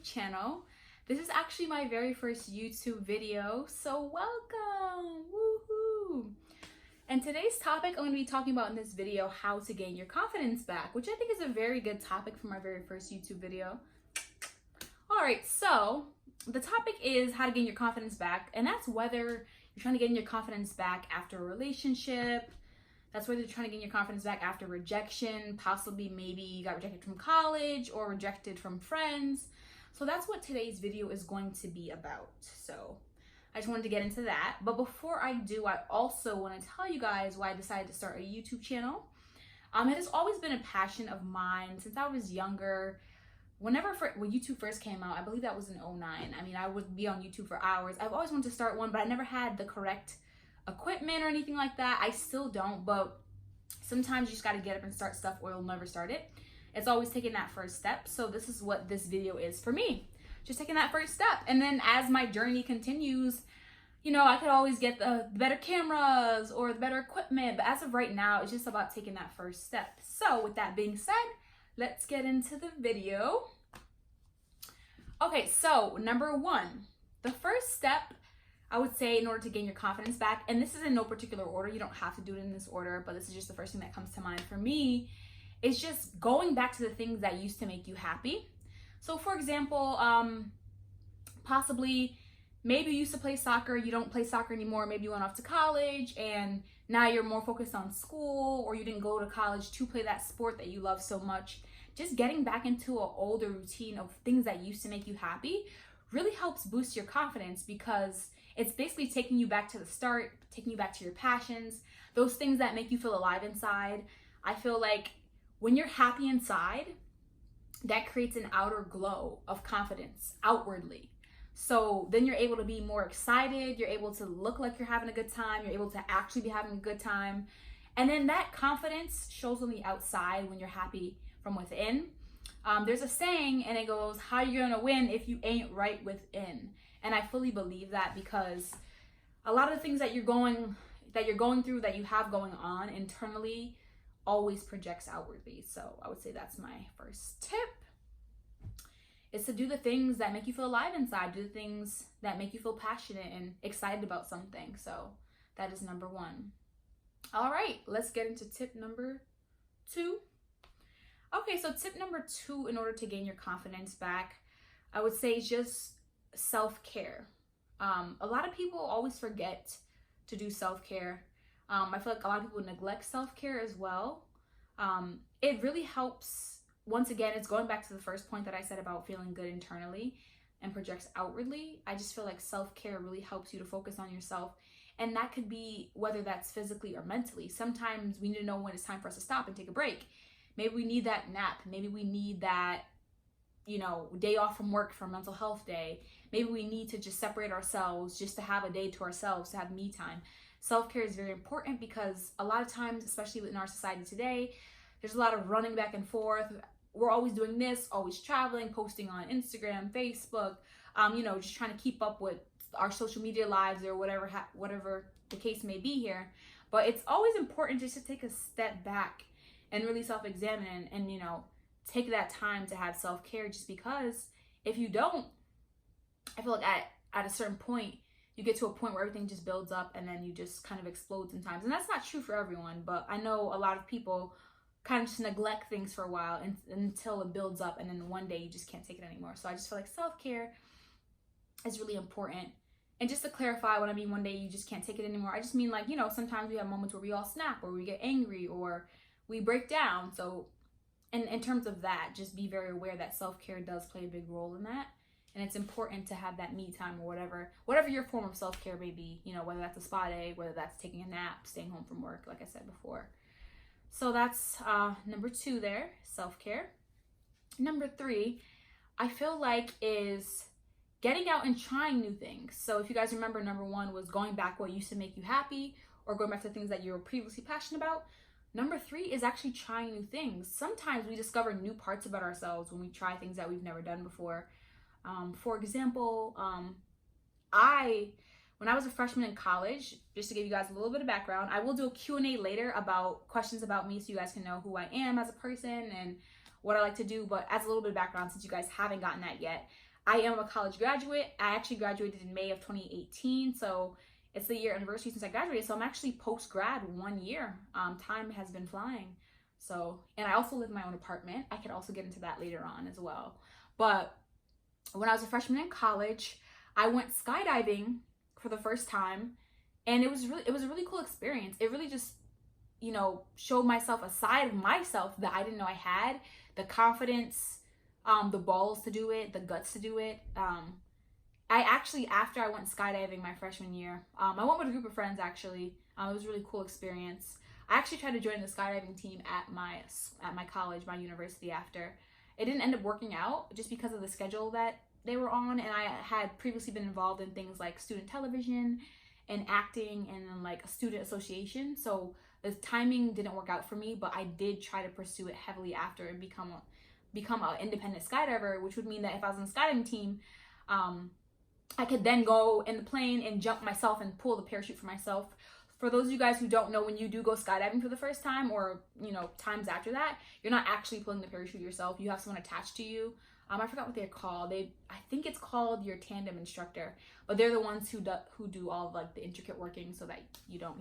channel. This is actually my very first YouTube video, so welcome! Woohoo! And today's topic I'm going to be talking about in this video, how to gain your confidence back, which I think is a very good topic for my very first YouTube video. Alright, so the topic is how to gain your confidence back, and that's whether you're trying to gain your confidence back after a relationship. That's whether you're trying to gain your confidence back after rejection, possibly maybe you got rejected from college or rejected from friends. So that's what today's video is going to be about. So I just wanted to get into that. But before I do, I also want to tell you guys why I decided to start a YouTube channel. It has always been a passion of mine since I was younger. When YouTube first came out, I believe that was in 2009. I mean, I would be on YouTube for hours. I've always wanted to start one, but I never had the correct equipment or anything like that. I still don't, but sometimes you just got to get up and start stuff or you'll never start it. It's always taking that first step. So this is what this video is for me, just taking that first step. And then as my journey continues, you know, I could always get the better cameras or the better equipment, but as of right now, it's just about taking that first step. So with that being said, let's get into the video. Okay, so number one, the first step I would say in order to gain your confidence back, and this is in no particular order, you don't have to do it in this order, but this is just the first thing that comes to mind for me, is just going back to the things that used to make you happy. So for example, possibly maybe you used to play soccer, you don't play soccer anymore, maybe you went off to college and now you're more focused on school, or you didn't go to college to play that sport that you love so much. Just getting back into an older routine of things that used to make you happy really helps boost your confidence, because it's basically taking you back to the start, taking you back to your passions, those things that make you feel alive inside. I feel like when you're happy inside, that creates an outer glow of confidence outwardly. So then you're able to be more excited, you're able to look like you're having a good time, you're able to actually be having a good time. And then that confidence shows on the outside when you're happy from within. There's a saying and it goes, how you gonna win if you ain't right within? And I fully believe that, because a lot of the things that you're going through, that you have going on internally, always projects outwardly. So I would say that's my first tip, is to do the things that make you feel alive inside, do the things that make you feel passionate and excited about something. So that is number one. All right, let's get into tip number two. Okay, so tip number two, in order to gain your confidence back, I would say just self-care. A lot of people always forget to do self-care. I feel like a lot of people neglect self-care as well. It really helps. Once again, it's going back to the first point that I said about feeling good internally and projects outwardly. I just feel like self-care really helps you to focus on yourself. And that could be whether that's physically or mentally. Sometimes we need to know when it's time for us to stop and take a break. Maybe we need that nap. Maybe we need that, you know, day off from work for mental health day. Maybe we need to just separate ourselves, just to have a day to ourselves, to have me time. Self-care is very important, because a lot of times, especially in our society today, there's a lot of running back and forth. We're always doing this, always traveling, posting on Instagram, Facebook, you know, just trying to keep up with our social media lives or whatever the case may be here. But it's always important just to take a step back and really self-examine and you know, take that time to have self-care, just because if you don't, I feel like at a certain point, you get to a point where everything just builds up and then you just kind of explode sometimes. And that's not true for everyone, but I know a lot of people kind of just neglect things for a while until it builds up, and then one day you just can't take it anymore. So I just feel like self-care is really important. And just to clarify, when I mean one day you just can't take it anymore, I just mean, like, you know, sometimes we have moments where we all snap, or we get angry, or we break down. So in terms of that, just be very aware that self-care does play a big role in that. And it's important to have that me time, or whatever your form of self-care may be, you know, whether that's a spa day, whether that's taking a nap, staying home from work, like I said before. So that's number two there, self-care. Number three, I feel like, is getting out and trying new things. So if you guys remember, number one was going back what used to make you happy, or going back to things that you were previously passionate about. Number three is actually trying new things. Sometimes we discover new parts about ourselves when we try things that we've never done before. For example, when I was a freshman in college, just to give you guys a little bit of background, I will do a Q&A later about questions about me so you guys can know who I am as a person and what I like to do. But as a little bit of background, since you guys haven't gotten that yet, I am a college graduate. I actually graduated in May of 2018, so it's the year anniversary since I graduated. So I'm actually post-grad 1 year. Time has been flying. So, and I also live in my own apartment. I could also get into that later on as well. But when I was a freshman in college, I went skydiving for the first time, and it was a really cool experience. It really just, showed myself a side of myself that I didn't know I had, the confidence, the balls to do it, the guts to do it. I actually, after I went skydiving my freshman year, I went with a group of friends actually. It was a really cool experience. I actually tried to join the skydiving team at my college, my university after. It didn't end up working out just because of the schedule that they were on, and I had previously been involved in things like student television and acting and then like a student association. So the timing didn't work out for me, but I did try to pursue it heavily after and become an independent skydiver, which would mean that if I was on the skydiving team, I could then go in the plane and jump myself and pull the parachute for myself. For those of you guys who don't know, when you do go skydiving for the first time, or times after that, you're not actually pulling the parachute yourself. You have someone attached to you. I forgot what they're called. I think it's called your tandem instructor, but they're the ones who do all of like the intricate working so that you don't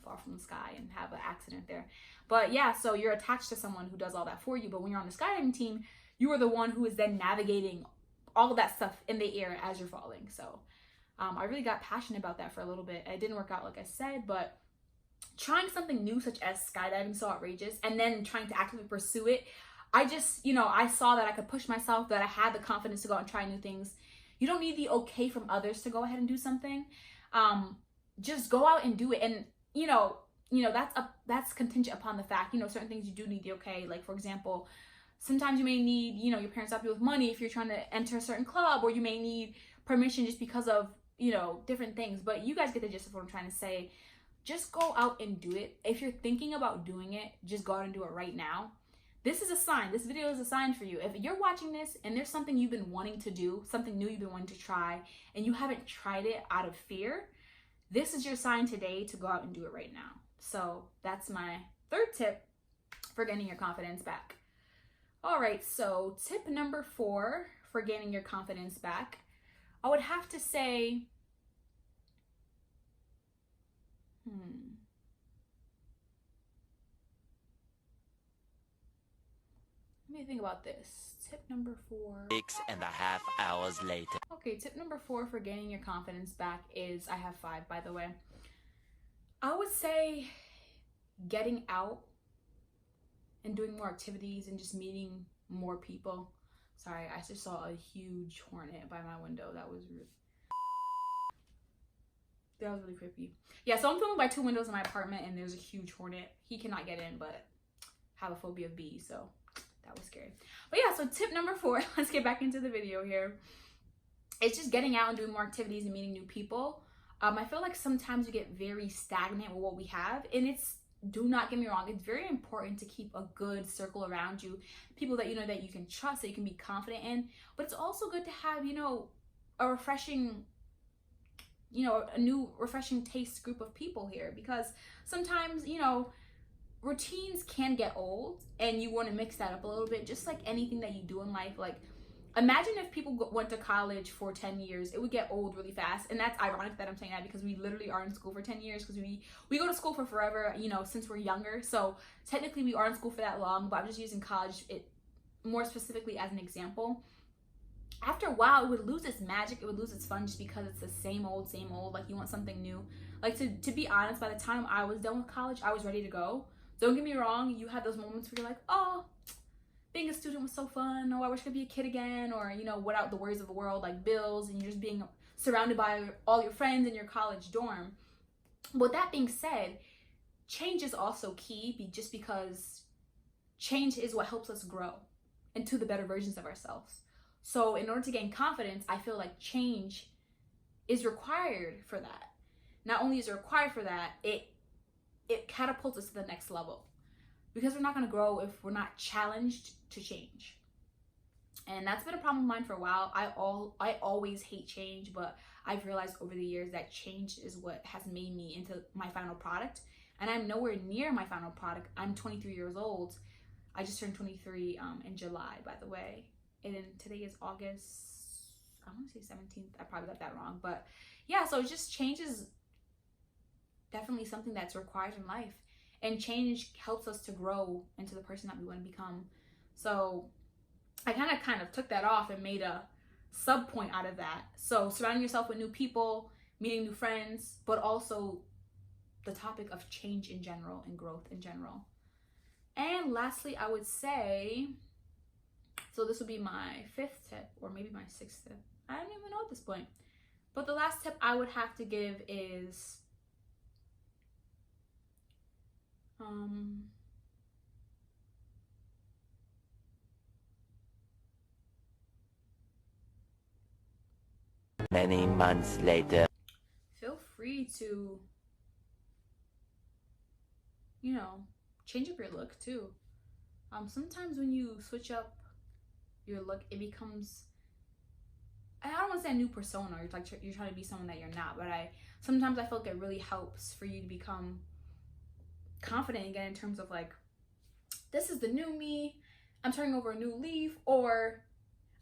fall from the sky and have an accident there. But yeah, so you're attached to someone who does all that for you. But when you're on the skydiving team, you are the one who is then navigating all of that stuff in the air as you're falling. So I really got passionate about that for a little bit. It didn't work out like I said, but trying something new such as skydiving, so outrageous, and then trying to actively pursue it, I just, I saw that I could push myself, that I had the confidence to go out and try new things. You don't need the okay from others to go ahead and do something. Just go out and do it. And, that's contingent upon the fact, certain things you do need the okay. Like, for example, sometimes you may need, your parents to help you with money if you're trying to enter a certain club, or you may need permission just because of, different things. But you guys get the gist of what I'm trying to say. Just go out and do it. If you're thinking about doing it, just go out and do it right now. This is a sign. This video is a sign for you. If you're watching this and there's something you've been wanting to do, something new you've been wanting to try, and you haven't tried it out of fear, this is your sign today to go out and do it right now. So that's my third tip for getting your confidence back. All right, so tip number 4 for gaining your confidence back, I would have to say, let me think about this. Tip number 4. 6.5 hours later. Okay, tip number 4 for gaining your confidence back is, I have 5 by the way. I would say getting out and doing more activities and just meeting more people. Sorry, I just saw a huge hornet by my window. That was really creepy. Yeah, so I'm filming by 2 windows in my apartment and there's a huge hornet. He cannot get in, but I have a phobia of bees, so that was scary. But yeah, so tip number 4, let's get back into the video here. It's just getting out and doing more activities and meeting new people. I feel like sometimes we get very stagnant with what we have, and do not get me wrong, it's very important to keep a good circle around you, people that that you can trust, that you can be confident in. But it's also good to have a refreshing, a new refreshing taste group of people here, because sometimes routines can get old and you want to mix that up a little bit, just like anything that you do in life. Like, imagine if people went to college for 10 years, it would get old really fast. And that's ironic that I'm saying that, because we literally are in school for 10 years, because we go to school for forever, since we're younger. So technically we are in school for that long, but I'm just using college more specifically as an example. After a while, it would lose its magic, it would lose its fun, just because it's the same old, like you want something new. Like, to be honest, by the time I was done with college, I was ready to go. Don't get me wrong, you have those moments where you're like, oh, being a student was so fun, or I wish I could be a kid again, or without the worries of the world, like bills, and you're just being surrounded by all your friends in your college dorm. But that being said, change is also key, just because change is what helps us grow into the better versions of ourselves. So in order to gain confidence, I feel like change is required for that. Not only is it required for that, it catapults us to the next level, because we're not going to grow if we're not challenged to change. And that's been a problem of mine for a while. I always hate change, but I've realized over the years that change is what has made me into my final product. And I'm nowhere near my final product. I'm 23 years old. I just turned 23 in July, by the way. And then today is August I want to say 17th. I probably got that wrong. But yeah, so it just change is definitely something that's required in life. And change helps us to grow into the person that we want to become. So I kind of took that off and made a sub point out of that. So surrounding yourself with new people, meeting new friends, but also the topic of change in general and growth in general. And lastly, I would say, so this would be my 5th tip, or maybe my 6th tip. I don't even know at this point. But the last tip I would have to give is Many months later. feel free to, change up your look too. Sometimes when you switch up your look, it becomes, I don't want to say a new persona. You're trying to be someone that you're not, but sometimes I feel like it really helps for you to become confident again in terms of like, this is the new me, I'm turning over a new leaf, or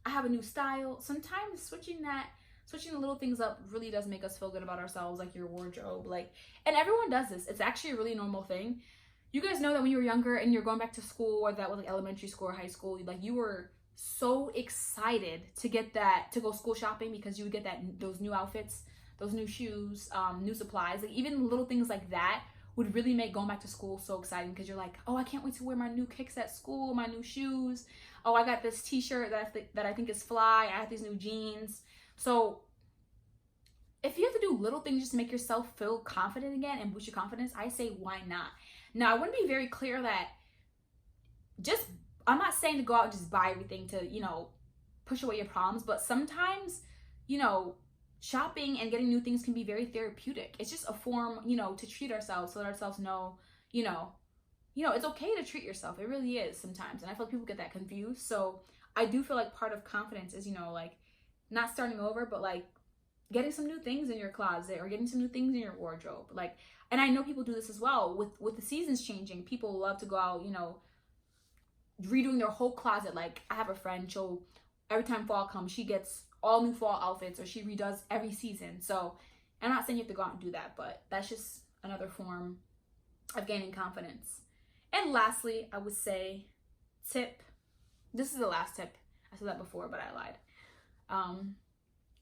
I have a new style. Sometimes switching the little things up really does make us feel good about ourselves, like your wardrobe, and everyone does this. It's actually a really normal thing. You guys know that when you were younger and you're going back to school, or that was like elementary school or high school, like you were so excited to go school shopping because you would get those new outfits, those new shoes, new supplies. Like even little things like that would really make going back to school so exciting, because you're like, oh, I can't wait to wear my new kicks at school, my new shoes. Oh, I got this t-shirt that I think is fly. I have these new jeans. So if you have to do little things just to make yourself feel confident again and boost your confidence, I say why not? Now, I want to be very clear that I'm not saying to go out and just buy everything to, push away your problems, but sometimes, shopping and getting new things can be very therapeutic. It's just a form, to treat ourselves, so let ourselves know, it's okay to treat yourself. It really is sometimes. And I feel like people get that confused. So I do feel like part of confidence is, not starting over, but getting some new things in your closet or getting some new things in your wardrobe. And I know people do this as well with the seasons changing. People love to go out, redoing their whole closet. Like I have a friend, every time fall comes, she gets all new fall outfits, or she redoes every season. So I'm not saying you have to go out and do that, but that's just another form of gaining confidence. And lastly, I would say this is the last tip. I said that before, but I lied.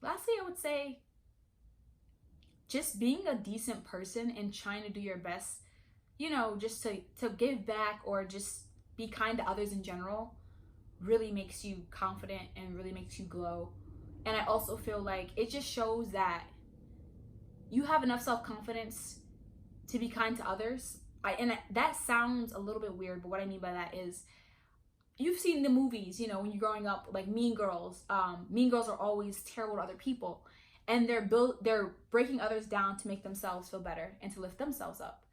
Lastly, I would say just being a decent person and trying to do your best, just to give back or just be kind to others in general really makes you confident and really makes you glow. And I also feel like it just shows that you have enough self-confidence to be kind to others. And that sounds a little bit weird, but what I mean by that is, you've seen the movies, when you're growing up, like Mean Girls. Mean Girls are always terrible to other people, and they're breaking others down to make themselves feel better and to lift themselves up.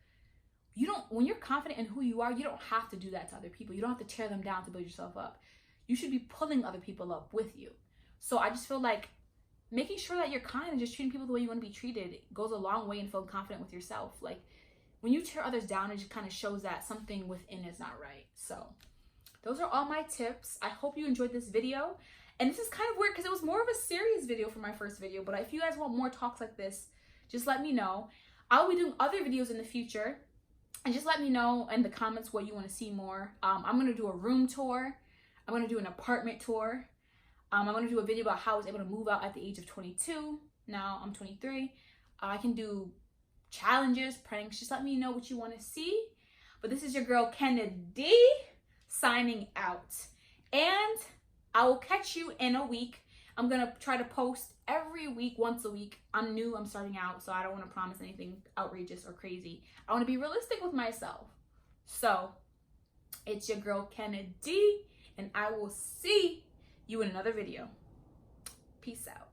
When you're confident in who you are, you don't have to do that to other people. You don't have to tear them down to build yourself up. You should be pulling other people up with you. So I just feel like making sure that you're kind and just treating people the way you want to be treated goes a long way in feeling confident with yourself. Like when you tear others down, it just kind of shows that something within is not right. So those are all my tips. I hope you enjoyed this video. And this is kind of weird because it was more of a serious video for my first video. But if you guys want more talks like this, just let me know. I'll be doing other videos in the future. And just let me know in the comments what you want to see more. I'm going to do a room tour. I'm going to do an apartment tour. I'm going to do a video about how I was able to move out at the age of 22. Now I'm 23. I can do challenges, pranks. Just let me know what you want to see. But this is your girl, Kennedy, signing out. And I will catch you in a week. I'm going to try to post every week, once a week. I'm new, I'm starting out, so I don't want to promise anything outrageous or crazy. I want to be realistic with myself. So, it's your girl, Kennedy, and I will see you in another video. Peace out.